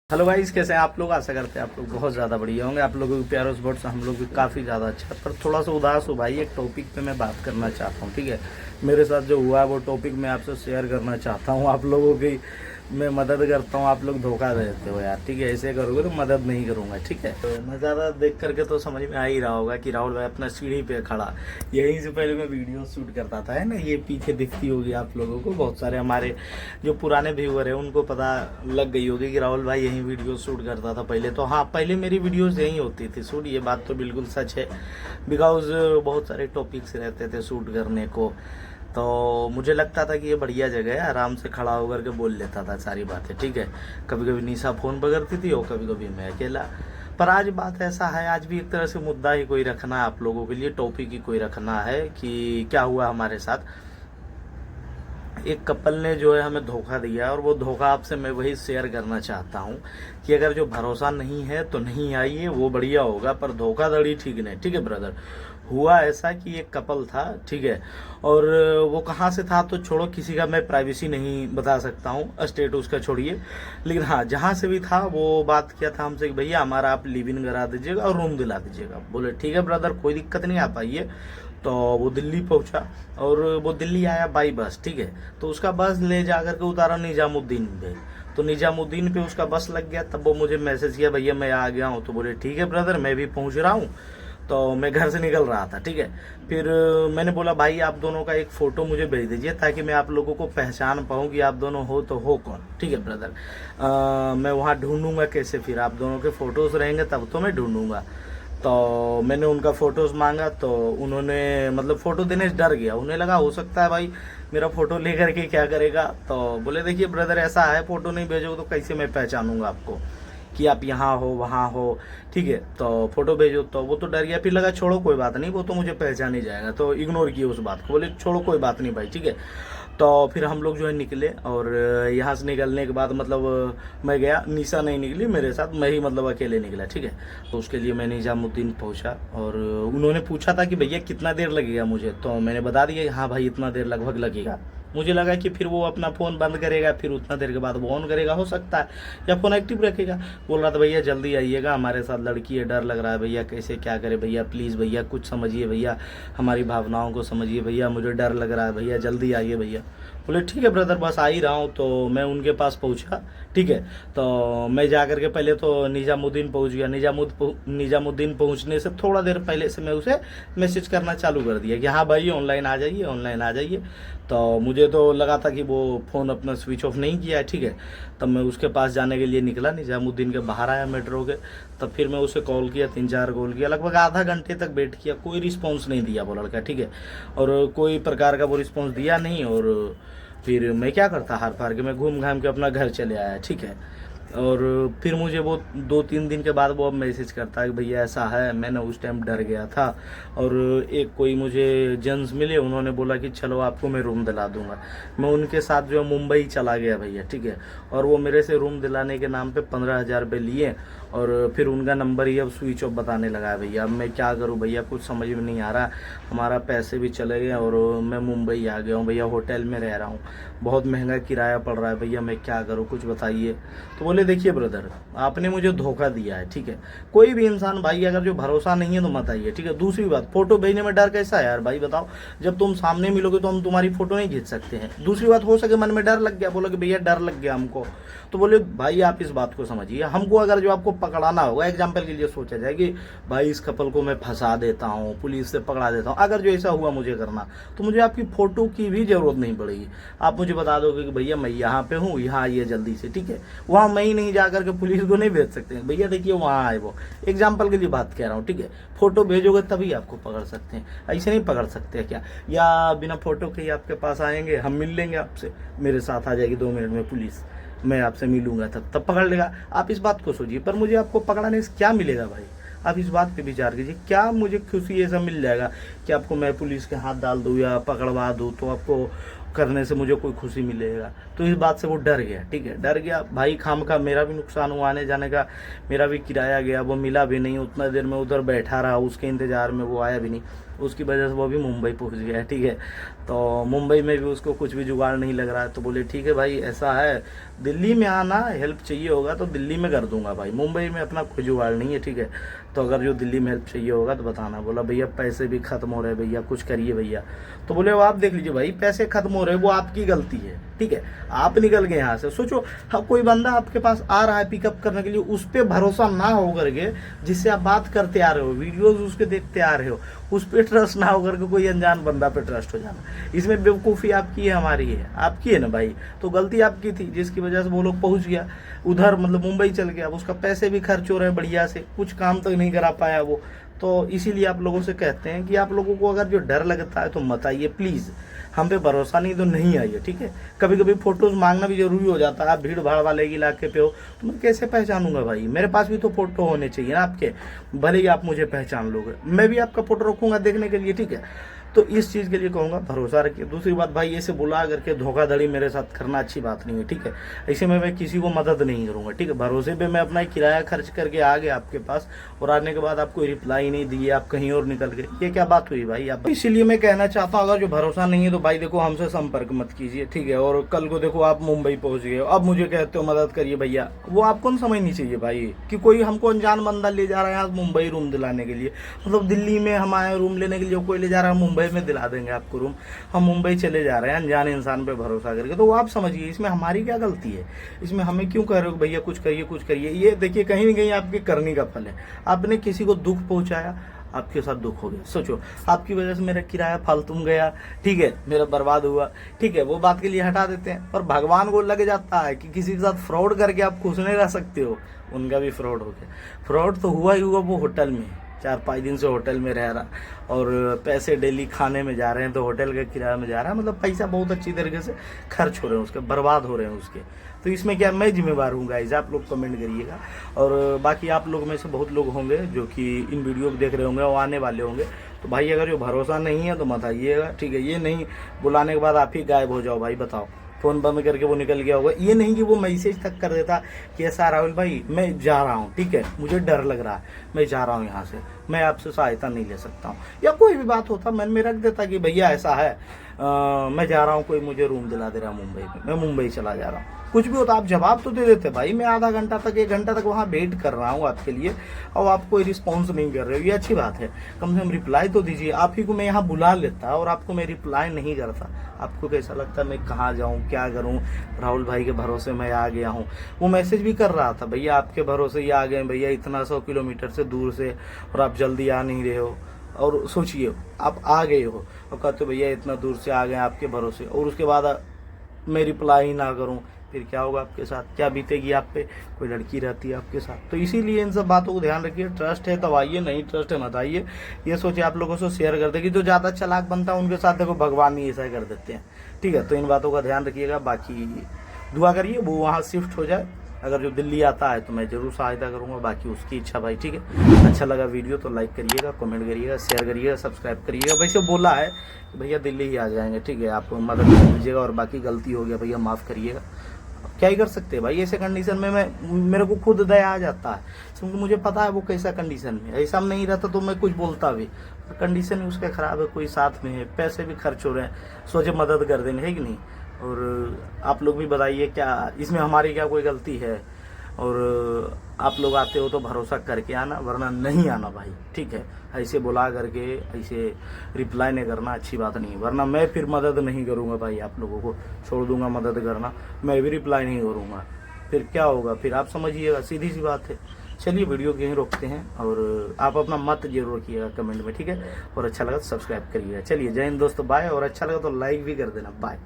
Hello guys, कैसे हैं आप लोग। आशा करते हैं आप लोग बहुत ज़्यादा बढ़िया होंगे। आप लोगों के प्यार और सपोर्ट से हम लोग भी काफ़ी ज़्यादा अच्छा है, पर थोड़ा सा उदास हो भाई। एक टॉपिक पे मैं बात करना चाहता हूँ, ठीक है। मेरे साथ जो हुआ है वो टॉपिक मैं आपसे शेयर करना चाहता हूँ। आप लोगों की मैं मदद करता हूँ, आप लोग धोखा देते हो यार, ठीक है। ऐसे करोगे तो मदद नहीं करूँगा, ठीक है। तो नज़ारा देख करके तो समझ में आ ही रहा होगा कि राहुल भाई अपना सीढ़ी पे खड़ा, यहीं से पहले मैं वीडियो शूट करता था, है ना। ये पीछे दिखती होगी आप लोगों को। बहुत सारे हमारे जो पुराने व्यूअर हैं उनको पता लग गई होगी कि राहुल भाई यहीं वीडियो शूट करता था पहले। तो हाँ, पहले मेरी वीडियोस यहीं होती थी शूट, ये बात तो बिल्कुल सच है। बिकॉज बहुत सारे टॉपिक्स रहते थे शूट करने को, तो मुझे लगता था कि ये बढ़िया जगह है, आराम से खड़ा होकर के बोल लेता था सारी बातें, ठीक है। कभी कभी निशा फ़ोन पकड़ती थी और कभी कभी मैं अकेला। पर आज बात ऐसा है, आज भी एक तरह से मुद्दा ही कोई रखना है आप लोगों के लिए, टॉपिक ही कोई रखना है कि क्या हुआ हमारे साथ। एक कपल ने जो है हमें धोखा दिया, और वो धोखा आपसे मैं वही शेयर करना चाहता हूँ कि अगर जो भरोसा नहीं है तो नहीं आइए, वो बढ़िया होगा, पर धोखाधड़ी ठीक नहीं, ठीक है ब्रदर। हुआ ऐसा कि एक कपल था, ठीक है, और वो कहाँ से था तो छोड़ो, किसी का मैं प्राइवेसी नहीं बता सकता हूँ, स्टेट उसका छोड़िए। लेकिन हाँ, जहाँ से भी था वो बात किया था हमसे कि भैया हमारा आप लिव इन करा दीजिएगा और रूम दिला दीजिएगा। बोले ठीक है ब्रदर, कोई दिक्कत नहीं, आप आइए। तो वो दिल्ली पहुंचा, और वो दिल्ली आया बाई बस, ठीक है। तो उसका बस ले जा करके उतारा निजामुद्दीन पे। तो निजामुद्दीन पे उसका बस लग गया, तब वो मुझे मैसेज किया, भैया मैं आ गया हूँ। तो बोले ठीक है ब्रदर, मैं भी पहुंच रहा हूँ। तो मैं घर से निकल रहा था, ठीक है। फिर मैंने बोला भाई आप दोनों का एक फ़ोटो मुझे भेज दीजिए, ताकि मैं आप लोगों को पहचान पाऊँ कि आप दोनों हो तो हो कौन, ठीक है ब्रदर। मैं वहाँ ढूंढूंगा कैसे, फिर आप दोनों के फ़ोटोज़ रहेंगे तब तो मैं ढूंढूंगा। तो मैंने उनका फ़ोटोज़ मांगा, तो उन्होंने मतलब फ़ोटो देने से डर गया। उन्हें लगा हो सकता है भाई मेरा फ़ोटो लेकर के क्या करेगा। तो बोले देखिए ब्रदर, ऐसा है, फ़ोटो नहीं भेजोगे तो कैसे मैं पहचानूंगा आपको कि आप यहाँ हो वहाँ हो, ठीक है। तो फोटो भेजो। तो वो तो डर गया, फिर लगा छोड़ो कोई बात नहीं, वो तो मुझे पहचान ही जाएगा। तो इग्नोर किए उस बात को, बोले छोड़ो कोई बात नहीं भाई, ठीक है। तो फिर हम लोग जो है निकले, और यहाँ से निकलने के बाद मतलब मैं गया, निशा नहीं निकली मेरे साथ, मैं ही मतलब अकेले निकला, ठीक है। तो उसके लिए मैं निजामुद्दीन पहुँचा, और उन्होंने पूछा था कि भैया कितना देर लगेगा मुझे। तो मैंने बता दिया हाँ भाई इतना देर लगभग लगेगा। मुझे लगा कि फिर वो अपना फ़ोन बंद करेगा, फिर उतना देर के बाद वो ऑन करेगा, हो सकता है, या फ़ोन एक्टिव रखेगा। बोल रहा था भैया जल्दी आइएगा, हमारे साथ लड़की है, डर लग रहा है भैया, कैसे क्या करे भैया, प्लीज़ भैया कुछ समझिए भैया, हमारी भावनाओं को समझिए भैया, मुझे डर लग रहा है भैया, जल्दी आइए भैया। बोले ठीक है ब्रदर, बस आ ही रहा हूँ। तो मैं उनके पास पहुँचा, ठीक है। तो मैं जा करके पहले तो निजामुद्दीन पहुँच गया। निजामुद्दीन पहुँचने से थोड़ा देर पहले से मैं उसे मैसेज करना चालू कर दिया कि हाँ भाई ऑनलाइन आ जाइए, ऑनलाइन आ जाइए। तो मुझे तो लगा था कि वो फ़ोन अपना स्विच ऑफ नहीं किया है, ठीक है। तब मैं उसके पास जाने के लिए निकला, निजामुद्दीन के बाहर आया मेट्रो के। तब फिर मैं उसे कॉल किया, 3-4 कॉल किया, लगभग आधा घंटे तक वेट किया, कोई रिस्पॉन्स नहीं दिया वो लड़का, ठीक है। और कोई प्रकार का वो रिस्पॉन्स दिया नहीं, और फिर मैं क्या करता, हार पार के मैं घूम घाम के अपना घर चले आया, ठीक है। और फिर मुझे वो 2-3 दिन के बाद वो अब मैसेज करता है कि भैया ऐसा है, मैंने उस टाइम डर गया था। और एक कोई मुझे जेंट्स मिले, उन्होंने बोला कि चलो आपको मैं रूम दिला दूंगा। मैं उनके साथ जो है मुंबई चला गया भैया, ठीक है। और वो मेरे से रूम दिलाने के नाम पे 15,000 रुपये लिए, और फिर उनका नंबर ही अब स्विच ऑफ बताने लगा है भैया। अब मैं क्या करूँ भैया, कुछ समझ में नहीं आ रहा। हमारा पैसे भी चले गए, और मैं मुंबई आ गया हूँ भैया, होटल में रह रहा हूँ, बहुत महंगा किराया पड़ रहा है भैया, मैं क्या करूँ कुछ बताइए। तो बोले देखिए ब्रदर, आपने मुझे धोखा दिया है, ठीक है। कोई भी इंसान भाई अगर जो भरोसा नहीं है तो मत आइए, ठीक है। दूसरी बात, फोटो भेजने में डर कैसा है यार भाई, बताओ। जब तुम सामने मिलोगे तो हम तुम्हारी फोटो नहीं खींच सकते हैं। दूसरी बात, हो सके मन में डर लग गया, बोलो कि भैया डर लग गया हमको, तो बोले भाई आप इस बात को समझिए। हमको अगर जो आपको पकड़ाना होगा, एग्जाम्पल के लिए सोचा जाए कि भाई इस कपल को मैं फंसा देता हूँ, पुलिस से पकड़ा देता हूँ, अगर जो ऐसा हुआ मुझे करना, तो मुझे आपकी फ़ोटो की भी ज़रूरत नहीं पड़ेगी। आप मुझे बता दोगे कि भैया मैं यहाँ पे हूँ, यहाँ आइए जल्दी से, ठीक है। वहाँ मैं ही नहीं जा करके पुलिस को नहीं भेज सकते हैं, भैया देखिए वहाँ आए। वो एग्जाम्पल के लिए बात कह रहा हूँ, ठीक है। फ़ोटो भेजोगे तभी आपको पकड़ सकते हैं, ऐसे नहीं पकड़ सकते क्या, या बिना फ़ोटो के ही आपके पास आएंगे, हम मिल लेंगे आपसे, मेरे साथ आ जाएगी 2 मिनट में पुलिस, मैं आपसे मिलूंगा, तब पकड़ लेगा। आप इस बात को सोचिए, पर मुझे आपको पकड़ाने से क्या मिलेगा भाई, आप इस बात पे विचार कीजिए। क्या मुझे खुशी ऐसा मिल जाएगा कि आपको मैं पुलिस के हाथ डाल दूँ या पकड़वा दूँ तो आपको करने से मुझे कोई खुशी मिलेगा। तो इस बात से वो डर गया, ठीक है, डर गया भाई, खाम का मेरा भी नुकसान हुआ आने जाने का, मेरा भी किराया गया, वो मिला भी नहीं, उतना देर में उधर बैठा रहा उसके इंतज़ार में, वो आया भी नहीं, उसकी वजह से वो भी मुंबई पहुंच गया, ठीक है। तो मुंबई में भी उसको कुछ भी जुगाड़ नहीं लग रहा है, तो बोले ठीक है भाई ऐसा है, दिल्ली में आना, हेल्प चाहिए होगा तो दिल्ली में कर दूंगा भाई, मुंबई में अपना कोई जुगाड़ नहीं है, ठीक है। तो अगर जो दिल्ली में हेल्प चाहिए होगा तो बताना। बोला भैया पैसे भी खत्म हो रहे हैं भैया, कुछ करिए भैया। तो बोले वो आप देख लीजिए भाई, पैसे खत्म हो रहे हैं वो आपकी गलती है, ठीक है, आप निकल गए यहाँ से। सोचो हाँ, कोई बंदा आपके पास आ रहा है पिकअप करने के लिए, उस पर भरोसा ना हो करके, जिससे आप बात करते आ रहे हो, वीडियोज उसके देखते आ रहे हो, उस पर ट्रस्ट ना हो करके कोई अनजान बंदा पे ट्रस्ट हो जाना, इसमें बेवकूफ़ी आपकी है, हमारी है, आपकी है ना भाई। तो गलती आपकी थी, जिसकी वजह से वो लोग पहुंच गया उधर, मतलब मुंबई चल गया, उसका पैसे भी खर्च हो रहे हैं बढ़िया से, कुछ काम तक नहीं करा पाया वो। तो इसीलिए आप लोगों से कहते हैं कि आप लोगों को अगर जो डर लगता है तो मत आइए प्लीज़, हम पे भरोसा नहीं तो नहीं आइए, ठीक है। कभी कभी फोटोज मांगना भी जरूरी हो जाता है, आप भीड़ भाड़ वाले इलाके पे हो तो मैं कैसे पहचानूंगा भाई, मेरे पास भी तो फोटो होने चाहिए ना आपके, भले ही आप मुझे पहचान लोगे, मैं भी आपका फोटो रखूंगा देखने के लिए, ठीक है। तो इस चीज़ के लिए कहूँगा भरोसा रखिए। दूसरी बात भाई, ऐसे बुला करके धोखाधड़ी मेरे साथ करना अच्छी बात नहीं है, ठीक है। ऐसे में मैं किसी को मदद नहीं करूँगा, ठीक है। भरोसे पे मैं अपना किराया खर्च करके आ गया आपके पास, और आने के बाद आप कोई रिप्लाई नहीं दिए, आप कहीं और निकल गए, ये क्या बात हुई भाई आप। इसीलिए मैं कहना चाहता हूँ, अगर जो भरोसा नहीं है तो भाई देखो हमसे संपर्क मत कीजिए, ठीक है। और कल को देखो आप मुंबई पहुँच गए, अब मुझे कहते हो मदद करिए भैया, वो आपको न समझनी चाहिए भाई कि कोई हमको अनजान बंदा ले जा रहा है मुंबई रूम दिलाने के लिए, मतलब दिल्ली में हम आए रूम लेने के लिए, कोई ले जा रहा है मुंबई में दिला देंगे आपको रूम, हम मुंबई चले जा रहे हैं अनजान इंसान पे भरोसा करके। तो वो आप समझिए इसमें हमारी क्या गलती है, इसमें हमें क्यों कह रहे हो भैया कुछ करिए कुछ करिए। ये देखिए कहीं ना कहीं आपकी करनी का फल है, आपने किसी को दुख पहुंचाया, आपके साथ दुख हो गया। सोचो आपकी वजह से मेरा किराया फालतू गया, ठीक है, मेरा बर्बाद हुआ, ठीक है, वो बात के लिए हटा देते हैं। पर भगवान को लग जाता है कि किसी के साथ फ्रॉड करके आप खुश नहीं रह सकते हो, उनका भी फ्रॉड हो गया। फ्रॉड तो हुआ ही हुआ, वो होटल में 4-5 दिन से होटल में रह रहा, और पैसे डेली खाने में जा रहे हैं, तो होटल का किराया में जा रहा है, मतलब पैसा बहुत अच्छी तरीके से खर्च हो रहे हैं उसके, बर्बाद हो रहे हैं उसके। तो इसमें क्या मैं जिम्मेवार हूँ गाइस, आप लोग कमेंट करिएगा। और बाकी आप लोग में से बहुत लोग होंगे जो कि इन वीडियो को देख रहे होंगे, वो आने वाले होंगे, तो भाई अगर जो भरोसा नहीं है तो मत आइएगा, ठीक है। ये नहीं बुलाने के बाद आप ही गायब हो जाओ भाई, बताओ फ़ोन बंद करके वो निकल गया होगा, ये नहीं कि वो मैसेज तक कर देता कि ऐसा राहुल भाई मैं जा रहा हूँ, ठीक है, मुझे डर लग रहा है, मैं जा रहा हूँ यहाँ से, मैं आपसे सहायता नहीं ले सकता हूँ, या कोई भी बात होता मन में रख देता कि भैया ऐसा है, मैं जा रहा हूँ, कोई मुझे रूम दिला दे रहा है मुंबई में, मैं मुंबई चला जा रहा हूँ, कुछ भी होता आप जवाब तो दे देते भाई। मैं आधा घंटा तक 1 घंटा तक वहाँ वेट कर रहा हूँ आपके लिए, और आप कोई रिस्पॉन्स नहीं कर रहे हो, ये अच्छी बात है, कम से कम रिप्लाई तो दीजिए। आप ही को मैं यहाँ बुला लेता और आपको मैं रिप्लाई नहीं करता, आपको कैसा लगता मैं कहाँ जाऊँ क्या करूँ, राहुल भाई के भरोसे मैं आ गया हूँ। वो मैसेज भी कर रहा था भैया आपके भरोसे ही आ गए भैया, इतना 100 किलोमीटर से दूर से, और आप जल्दी आ नहीं रहे हो, और सोचिए आप आ गए हो और कहते हो भैया इतना दूर से आ गए आपके भरोसे, और उसके बाद मैं रिप्लाई ना करूं, फिर क्या होगा आपके साथ, क्या बीतेगी आप पे, कोई लड़की रहती है आपके साथ। तो इसीलिए इन सब बातों को ध्यान रखिए, ट्रस्ट है तो आइए, नहीं ट्रस्ट है मत आइए। ये सोचिए आप लोगों से शेयर कर दे कि जो ज़्यादा चालाक बनता है उनके साथ देखो भगवान ही ऐसा कर देते हैं, ठीक है। तो इन बातों का ध्यान रखिएगा, बाकी दुआ करिए वो वहाँ शिफ्ट हो जाए, अगर जो दिल्ली आता है तो मैं ज़रूर सहायता करूंगा, बाकी उसकी इच्छा भाई, ठीक है। अच्छा लगा वीडियो तो लाइक करिएगा, कमेंट करिएगा, शेयर करिएगा, सब्सक्राइब करिएगा। वैसे बोला है कि भैया दिल्ली ही आ जाएंगे, ठीक है, आप मदद कर दीजिएगा, और बाकी गलती हो गया भैया माफ़ करिएगा, क्या ही कर सकते हैं भाई। ऐसे कंडीशन में मेरे को खुद दया आ जाता है, क्योंकि मुझे पता है वो कैसा कंडीशन में, ऐसा नहीं रहता तो मैं कुछ बोलता भी, कंडीशन ही उसका ख़राब है, कोई साथ में है, पैसे भी खर्च हो रहे हैं, सोचे मदद कर देंगे, है कि नहीं। और आप लोग भी बताइए क्या इसमें हमारी क्या कोई गलती है, और आप लोग आते हो तो भरोसा करके आना, वरना नहीं आना भाई, ठीक है। ऐसे बुला करके ऐसे रिप्लाई नहीं करना अच्छी बात नहीं है, वरना मैं फिर मदद नहीं करूँगा भाई, आप लोगों को छोड़ दूंगा मदद करना, मैं भी रिप्लाई नहीं करूँगा, फिर क्या होगा, फिर आप समझिएगा, सीधी सी बात है। चलिए वीडियो को यहीं रोकते हैं, और आप अपना मत जरूर रखिएगा कमेंट में, ठीक है। और अच्छा लगा तो सब्सक्राइब करिएगा। चलिए जय हिंद दोस्तों, बाय, और अच्छा लगा तो लाइक भी कर देना, बाय।